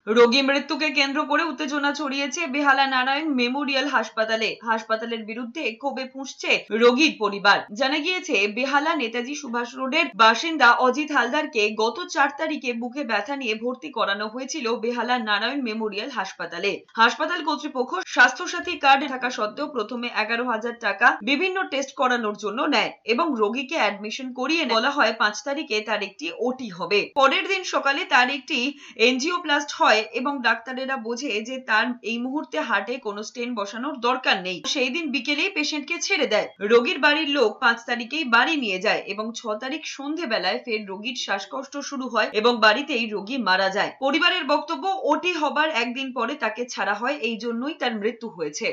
রোগী মৃত্যুকে কেন্দ্র করে উত্তেজনা ছড়িয়েছে বেহালা নারায়ণ মেমোরিয়াল হাসপাতালে। হাসপাতালের বিরুদ্ধে ক্ষোভে ফুঁসছে রোগীর পরিবার। জানা গিয়েছে, বেহালা নেতাজি সুভাষ রোডের বাসিন্দা অজিত হালদারকে গত 4 তারিখে বুকে ব্যথা নিয়ে ভর্তি করানো হয়েছিল বেহালা নারায়ণ মেমোরিয়াল হাসপাতালে। হাসপাতাল কর্তৃপক্ষ স্বাস্থ্যসাথী কার্ড থাকা সত্ত্বেও প্রথমে 11,000 টাকা বিভিন্ন টেস্ট করানোর জন্য নেয় এবং রোগীকে অ্যাডমিশন করিয়ে বলা হয় 5 তারিখে তার একটি ওটি হবে। পরের দিন সকালে তার একটি এনজিওপ্লাস্ট হয় এবং ডাক্তারেরা বোঝে যে তার এই মুহূর্তে হার্টে কোনো স্টেন বসানোর দরকার নেই। সেই দিন বিকেলেই পেশেন্টকে ছেড়ে দেয়। রোগীর বাড়ির লোক 5 তারিখেই বাড়ি নিয়ে যায় এবং 6 তারিখ সন্ধ্যেবেলায় ফের রোগীর শ্বাসকষ্ট শুরু হয় এবং বাড়িতেই রোগী মারা যায়। পরিবারের বক্তব্য, ওটি হবার একদিন পরে তাকে ছাড়া হয়, এই জন্যই তার মৃত্যু হয়েছে।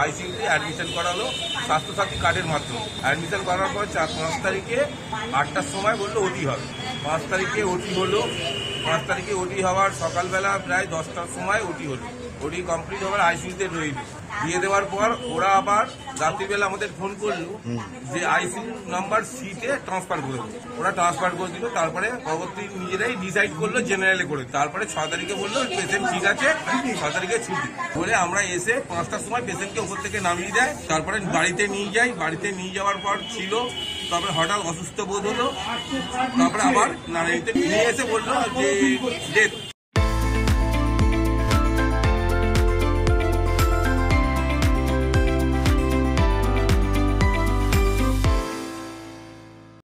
আইসিইউতে অ্যাডমিশন করালো স্বাস্থ্যসাথী কার্ডের মাধ্যমে। অ্যাডমিশন করার পর 5 তারিখে 8টার সময় বললো ওটি হবে। 5 তারিখে ওটি হলো। 5 তারিখে ওটি হওয়ার সকালবেলা প্রায় 10টার সময় ওটি হলো। ওটি কমপ্লিট হওয়ার আইসিইউতে রইল। দিয়ে দেওয়ার পর ওরা আবার রাত্রিবেলা আমাদের ফোন করলো যে আইসিইউ নাম্বার সিতে ট্রান্সফার করে দিল। ওরা ট্রান্সফার করে দিল। তারপরে পরবর্তী নিজেরাই ডিসাইড করলো জেনারেলে করে। তারপরে 6 তারিখে বললো পেশেন্ট ঠিক আছে, 6 তারিখে ছুটি বলে আমরা এসে 5টার সময় পেশেন্টকে উপর থেকে নামিয়ে দেয়। তারপরে বাড়িতে নিয়ে যাই। বাড়িতে নিয়ে যাওয়ার পর ছিল, তারপরে হঠাৎ অসুস্থ বোধ হলো। তারপরে আবার নারায়ণীতে নিয়ে এসে বললো যে ডেথ।